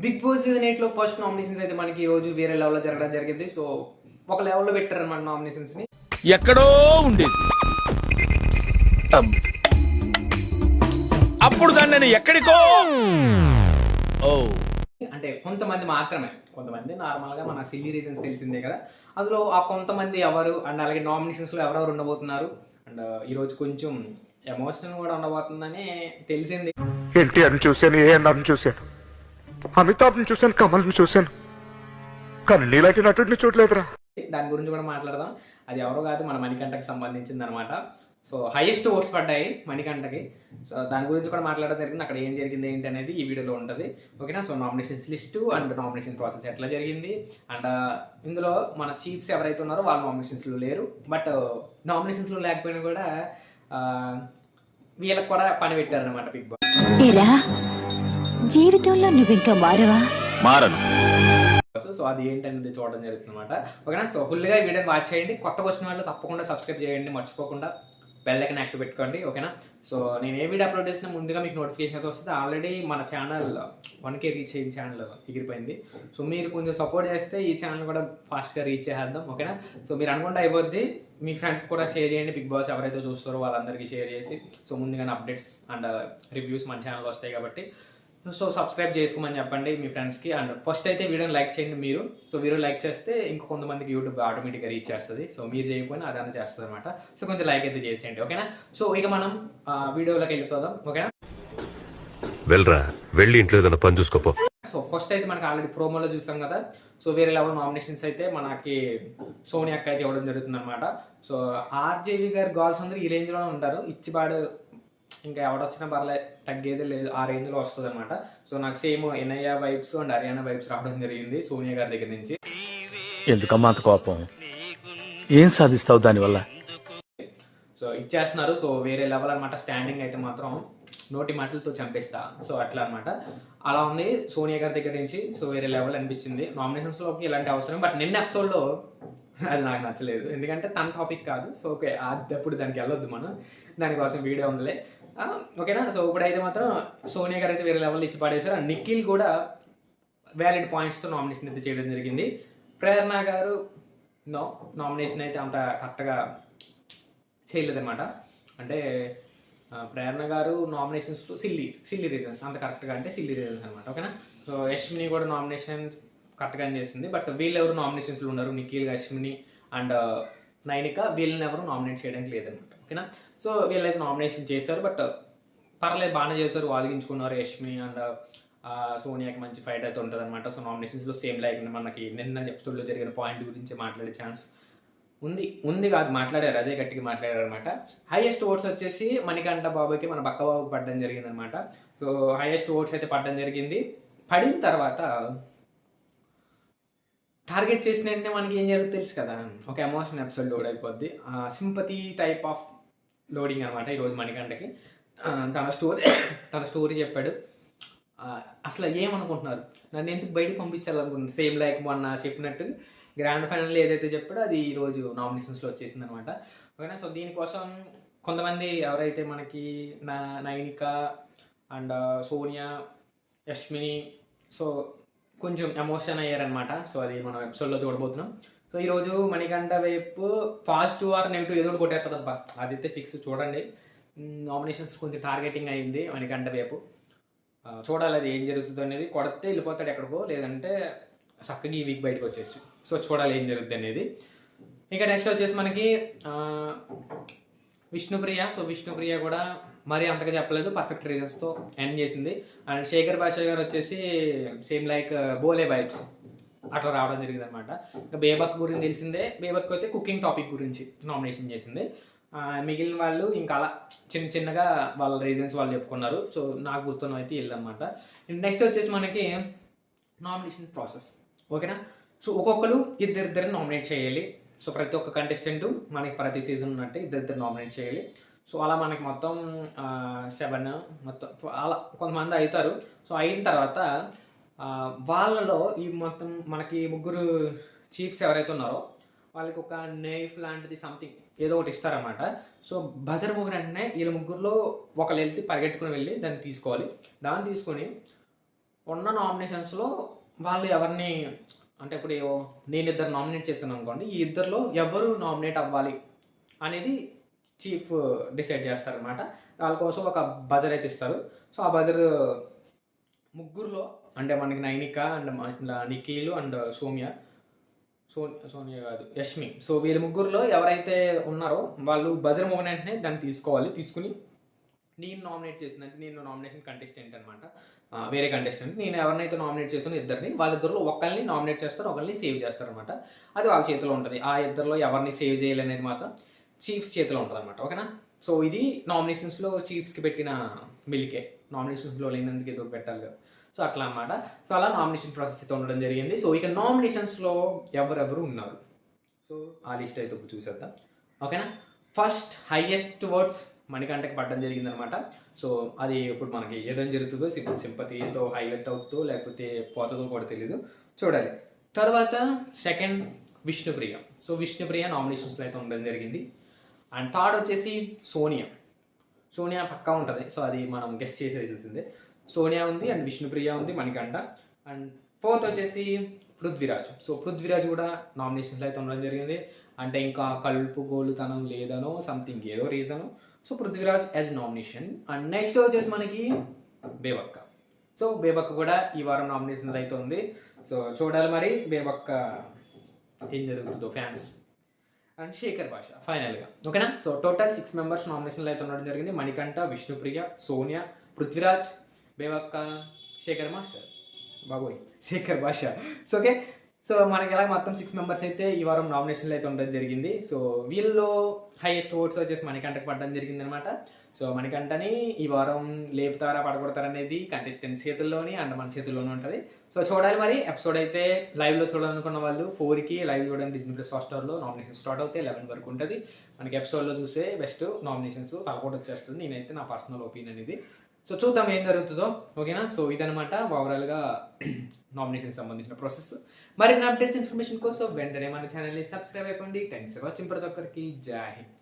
Big Boss season 8లో first nominations అయితే మనకి ఈ రోజు వేరే లెవెల్లో జరగడం జరిగింది. సో ఒక లెవెల్లో పెట్టారు అన్నమాట నామినేషన్స్ ని. ఎక్కడో ఉండేది అప్పుడు దాన్ని నేను ఎక్కడికో అంటే కొంతమంది మాత్రమే, కొంతమంది నార్మల్గా మన సిల్లీ రీజన్స్ తెలిసిందే కదా. అందులో ఆ కొంతమంది ఎవరు అండ్ అలాగే నామినేషన్స్లో ఎవరెవరు ఉండబోతున్నారు అండ్ ఈరోజు కొంచెం ఎమోషనల్ కూడా ఉండబోతుందని తెలిసింది. ఎన్టీఆర్ని చూశాను, ఏఎన్ఆర్ని చూశాను, అమితాబ్ని చూశాను, కమల్ని చూశాను, కానీ నీలాంటి నటుడిని చూడలేదురా. దాని గురించి కూడా మాట్లాడదాం. అది ఎవరో కాదు, మన మణికంఠకి సంబంధించింది అనమాట. సో హైయెస్ట్ ఓట్స్ పడ్డాయి మణికంఠకి. సో దాని గురించి కూడా మాట్లాడడం జరిగింది. అక్కడ ఏం జరిగింది ఏంటి అనేది ఈ వీడియోలో ఉంటుంది, ఓకేనా. So nominations list and nomination process ఎట్లా జరిగింది అండ్ ఇందులో మన చీఫ్స్ ఎవరైతే ఉన్నారో వాళ్ళు నామినేషన్స్లో లేరు. బట్ నామినేషన్స్లో లేకపోయినా కూడా వీళ్ళకి కూడా పని పెట్టారనమాట బిగ్ బాస్. జీవితంలో నువ్వు ఇంకా మారను. సో అది ఏంటనేది చూడడం జరుగుతుంది అనమాట, ఓకేనా. సో ఫుల్గా ఈ వీడియోని వాచ్ చేయండి. కొత్త వచ్చిన వాళ్ళు తప్పకుండా సబ్స్క్రైబ్ చేయండి, మర్చిపోకుండా బెల్ ఐకాన్ యాక్టివ్ పెట్టుకోండి, ఓకేనా. సో నేను ఏ వీడియో అప్లోడ్ చేసినా ముందుగా మీకు నోటిఫికేషన్ అయితే వస్తుంది. ఆల్రెడీ మన ఛానల్ 1K రీచ్ అయ్యింది, ఛానల్ ఎగిరిపోయింది. సో మీరు కొంచెం సపోర్ట్ చేస్తే ఈ ఛానల్ కూడా ఫాస్ట్గా రీచ్ చేద్దాం, ఓకేనా. సో మీరు అనుకుంటే అయిపోద్ది, మీ ఫ్రెండ్స్ కూడా షేర్ చేయండి. బిగ్ బాస్ ఎవరైతే చూస్తారో వాళ్ళందరికీ షేర్ చేసి, సో ముందుగానే అప్డేట్స్ అండ్ రివ్యూస్ మన ఛానల్ వస్తాయి కాబట్టి సో సబ్స్క్రైబ్ చేసుకోమని చెప్పండి మీ ఫ్రెండ్స్కి. అండ్ ఫస్ట్ అయితే వీడియోని లైక్ చేయండి మీరు. సో వీడియో లైక్ చేస్తే ఇంకో కొంతమందికి యూట్యూబ్ ఆటోమేటిక్గా రీచ్ చేస్తుంది. సో మీరు చేయకపోయినా అదన్నా చేస్తుంది అనమాట. సో కొంచెం లైక్ అయితే చేసేయండి, ఓకేనా. సో ఇక మనం వీడియోలోకి వెళ్ళిపోదాం, ఓకేనా. వెళ్ళరా, వెళ్ళి ఇంట్లో ఏదైనా పని చూసుకోపో. సో ఫస్ట్ అయితే మనకి ఆల్రెడీ ప్రోమోలో చూసాం కదా. సో వేరే లెవెల్ నామినేషన్స్ అయితే మనకి సోనియా అక్క అయితే ఇవ్వడం జరుగుతుంది అనమాట. సో ఆర్జేవి గారు గర్ల్స్ అందరూ ఈ రేంజ్లోనే ఉంటారు. ఇచ్చిబాడు ఇంకా ఎవడొచ్చినా పర్లే, తగ్గేదే లేదు, ఆ రేంజ్లో వస్తుంది అనమాట. సో నాకు సేమ్ ఎన్ఐఆ వైబ్స్ అండ్ హర్యానా వైబ్స్ రావడం జరిగింది సోనియా గారి దగ్గర నుంచి. ఎందుకమ్మా అంత కోపం? ఏం సాధిస్తావు దానివల్ల? సో ఇచ్చేస్తున్నారు. సో వేరే లెవెల్ అనమాట. స్టాండింగ్ అయితే మాత్రం నోటి మాటలతో చంపేస్తా, సో అట్లా అనమాట. అలా ఉంది సోనియా గారి దగ్గర నుంచి. సో వేరే లెవెల్ అనిపించింది. నామినేషన్స్లోకి ఇలాంటి అవసరం, బట్ నిన్న ఎపిసోడ్లో అది నాకు నచ్చలేదు, ఎందుకంటే తన టాపిక్ కాదు. సో ఓకే, అప్పుడు దానికి వెళ్ళొద్దు మనం, దానికోసం వీడియో ఉందిలే, ఓకేనా. సో ఇప్పుడైతే మాత్రం సోనియా గారు అయితే వేరే లెవెల్ ఇచ్చి పడేశారు. అండ్ నిఖిల్ కూడా వ్యాలిడ్ పాయింట్స్తో నామినేషన్ అయితే చేయడం జరిగింది. ప్రేరణ గారు నామినేషన్ అయితే అంత కరెక్ట్గా చేయలేదన్నమాట. అంటే ప్రేరణ గారు నామినేషన్స్లో సిల్లీ రీజన్స్ అంత కరెక్ట్గా, అంటే సిల్లీ రీజన్స్ అనమాట, ఓకేనా. సో యశ్మిని కూడా నామినేషన్ కరెక్ట్గానే చేసింది. బట్ వీళ్ళెవరు నామినేషన్స్లో ఉన్నారు, నిఖిల్, యశ్మిని అండ్ నైనిక, వీళ్ళని ఎవరు నామినేట్ చేయడానికి లేదనమాట, ఓకేనా. సో వీళ్ళైతే నామినేషన్ చేశారు, బట్ పర్లేదు, బాగానే చేశారు, వాదించుకున్నారు. యశ్మిని అండ్ సోనియాకి మంచి ఫైట్ అయితే ఉంటుంది అనమాట. సో నామినేషన్స్లో సేమ్ లైక్ మనకి నిన్న ఎపిసోడ్లో జరిగిన పాయింట్ గురించి మాట్లాడే ఛాన్స్ ఉంది కాదు, మాట్లాడారు, అదే గట్టిగా మాట్లాడారు అనమాట. హైయెస్ట్ ఓట్స్ వచ్చేసి మణికంఠ బాబుకి, మన బక్క బాబు పడడం జరిగింది అనమాట. సో హైయెస్ట్ ఓట్స్ అయితే పడడం జరిగింది. పడిన తర్వాత టార్గెట్ చేసిన వెంటనే మనకి ఏం జరుగుతుంది తెలుసు కదా, ఒక ఎమోషన్ ఎపిసోడ్ లోడ్ అయిపోద్ది. సింపతి టైప్ ఆఫ్ లోడింగ్ అనమాట ఈరోజు మణికంఠకి. తన స్టోరీ చెప్పాడు. అసలు ఏమనుకుంటున్నారు, నన్ను ఎందుకు బయటకు పంపించాలనుకుంటున్నారు, సేమ్ లైక్ మొన్న చెప్పినట్టు గ్రాండ్ ఫైనల్ ఏదైతే చెప్పాడో అది ఈరోజు నామినేషన్స్లో వచ్చేసింది అనమాట, ఓకేనా. సో దీనికోసం కొంతమంది ఎవరైతే మనకి నైనిక అండ్ సోనియా, యశ్మిని, సో కొంచెం ఎమోషన్ అయ్యారనమాట. సో అది మనం ఎపిసోడ్లో చూడబోతున్నాం. సో ఈరోజు మణికంఠ వైపు పాజిటివ్ ఆర్ నెగిటివ్ ఏదో ఒకటి కొట్టేస్తుందబ్బా, అదైతే ఫిక్స్. చూడండి, నామినేషన్స్ కొంచెం టార్గెటింగ్ అయింది మణికంఠ వైపు. చూడాలి అది ఏం జరుగుతుంది అనేది. కొడితే వెళ్ళిపోతాడు ఎక్కడికో, లేదంటే చక్కగా ఈ వీక్ బయటకు వచ్చేచ్చు. సో చూడాలి ఏం జరుగుతుంది అనేది. ఇక నెక్స్ట్ వచ్చేసి మనకి విష్ణుప్రియ. సో విష్ణుప్రియ కూడా మరీ అంతగా చెప్పలేదు, పర్ఫెక్ట్ రీజన్స్తో ఎండ్ చేసింది. అండ్ శేఖర్ భాష గారు వచ్చేసి సేమ్ లైక్ బోలే వైబ్స్ అట్లా రావడం జరిగింది అనమాట. ఇంకా బేబక్ గురించి తెలిసిందే, బేబక్ అయితే కుకింగ్ టాపిక్ గురించి నామినేషన్ చేసింది. మిగిలిన వాళ్ళు ఇంకా అలా చిన్నగా వాళ్ళ రీజన్స్ వాళ్ళు చెప్పుకున్నారు. సో నాకు గుర్తున్న అయితే వెళ్ళనమాట. నెక్స్ట్ వచ్చేసి మనకి నామినేషన్ ప్రాసెస్, ఓకేనా. సో ఒక్కొక్కరు ఇద్దరిని నామినేట్ చేయాలి. సో ప్రతి ఒక్క కంటెస్టెంట్ మనకి ప్రతి సీజన్ ఉన్నట్టు ఇద్దరు నామినేట్ చేయాలి. సో అలా మనకి మొత్తం 7 మొత్తం అలా కొంతమంది అవుతారు. సో అయిన తర్వాత వాళ్ళలో ఈ మొత్తం మనకి ముగ్గురు చీఫ్స్ ఎవరైతే ఉన్నారో వాళ్ళకి ఒక నైఫ్ లాంటిది సంథింగ్ ఏదో ఒకటి ఇస్తారన్నమాట. సో బజర్ మోగిన వెంటనే వీళ్ళ ముగ్గురులో ఒకళ్ళు వెళ్తే పరిగెట్టుకుని వెళ్ళి దాన్ని తీసుకోవాలి. దాన్ని తీసుకొని ఉన్న నామినేషన్స్లో వాళ్ళు ఎవరిని అంటే ఇప్పుడు నేను ఇద్దరు నామినేట్ చేస్తాను అనుకోండి, ఈ ఇద్దరిలో ఎవరు నామినేట్ అవ్వాలి అనేది చీఫ్ డిసైడ్ చేస్తారనమాట. వాళ్ళ కోసం ఒక బజర్ అయితే ఇస్తారు. సో ఆ బజర్ ముగ్గురులో అంటే మనకి నైనిక అండ్ నిఖిల్ అండ్ సోనియా కాదు యష్మి, సో వీళ్ళ ముగ్గురులో ఎవరైతే ఉన్నారో వాళ్ళు బజర్ మోగిన వెంటనే దాన్ని తీసుకోవాలి. తీసుకుని నేను నామినేట్ చేసిందంటే నేను నామినేషన్ కంటెస్టెంట్ అనమాట, వేరే కంటెస్టెంట్, నేను ఎవరినైతే నామినేట్ చేసానో ఇద్దరిని, వాళ్ళిద్దరిలో ఒకరిని నామినేట్ చేస్తారు, ఒకరిని సేవ్ చేస్తారనమాట. అది వాళ్ళ చేతిలో ఉంటుంది. ఆ ఇద్దరిలో ఎవరిని సేవ్ చేయాలనేది మాత్రం చీఫ్స్ చేతిలో ఉంటుంది అనమాట. ఓకేనా. సో ఇది నామినేషన్స్లో చీఫ్స్కి పెట్టిన మిల్కే, నామినేషన్స్లో లేనందుకు ఏదో పెట్టాలి కదా. సో అట్లా అనమాట. సో అలా నామినేషన్ ప్రాసెస్ అయితే ఉండడం జరిగింది. సో ఇక నామినేషన్స్లో ఎవరెవరు ఉన్నారు, సో ఆ లిస్ట్ అయితే ఇప్పుడు చూసేద్దాం. ఓకేనా. ఫస్ట్ హైయెస్ట్ వర్డ్స్ మణికంఠకి పడడం జరిగిందనమాట. సో అది ఇప్పుడు మనకి ఏదైనా జరుగుతుందో సింపతితో హైలైట్ అవుతుందో లేకపోతే పోతుందో కూడా తెలియదు, చూడాలి. తర్వాత సెకండ్ విష్ణుప్రియ. సో విష్ణుప్రియ నామినేషన్స్లో అయితే ఉండడం జరిగింది. అండ్ థర్డ్ వచ్చేసి సోనియా పక్కా ఉంటుంది. సో అది మనం గెస్ట్ చేసేసిందే. సోనియా ఉంది అండ్ విష్ణుప్రియ ఉంది, మణికంఠ. అండ్ ఫోర్త్ వచ్చేసి పృథ్వీరాజ్. సో పృథ్వీరాజ్ కూడా నామినేషన్స్లో అయితే ఉండడం జరిగింది. అంటే ఇంకా కలుపుగోలుతనం లేదనో సంథింగ్ ఏదో reason. So Prithviraj as nomination. And next వచ్చేసి మనకి బేబక్క. సో బేబక్క కూడా ఈ వారం నామినేషన్స్ అయితే ఉంది. సో చూడాలి మరి బేబక్క ఏం జరుగుతుందో ఫ్యాన్స్. అండ్ శేఖర్ భాష ఫైనల్గా. ఓకేనా. సో టోటల్ 6 మెంబర్స్ నామినేషన్లో అయితే ఉండడం జరిగింది. మణికంఠ, విష్ణుప్రియ, సోనియా, పృథ్వీరాజ్, బేబక్క, శేఖర్ మాస్టర్, బాబోయ్ శేఖర్ భాష. So okay. సో మనకి ఇలా మొత్తం 6 మెంబర్స్ అయితే ఈ వారం నామినేషన్లు అయితే ఉండడం జరిగింది. సో వీళ్ళు హైయెస్ట్ ఓట్స్ వచ్చేసి మణికంఠకి పడడం జరిగింది అనమాట. సో మణికంఠని ఈ వారం లేపుతారా పడగొడతారా అనేది కంటెస్టెంట్ చేతుల్లోని అండ్ మన చేతుల్లోనే ఉంటుంది. సో చూడాలి మరి. ఎపిసోడ్ అయితే లైవ్లో చూడాలనుకున్న వాళ్ళు 4కి లైవ్ చూడండి. Disney+ హాట్‌స్టార్లో నామినేషన్ స్టార్ట్ అవుతాయి, 11 వరకు ఉంటుంది. మనకి ఎపిసోడ్లో చూస్తే బెస్ట్ నామినేషన్స్ తలపోటు వచ్చేస్తుంది. నేనైతే నా పర్సనల్ ఒపీనియన్ ఇది. సో చూద్దాం ఏం జరుగుతుందో. ఓకేనా. సో ఇదనమాట ఓవరాల్గా నామినేషన్ సంబంధించిన ప్రాసెస్. మరిన్ని అప్డేట్స్ ఇన్ఫర్మేషన్ కోసం వెంటనే మన ఛానల్ని సబ్స్క్రైబ్ అయిపోండి. Thanks for watching. ప్రతి ఒక్కరికి జై హింద్.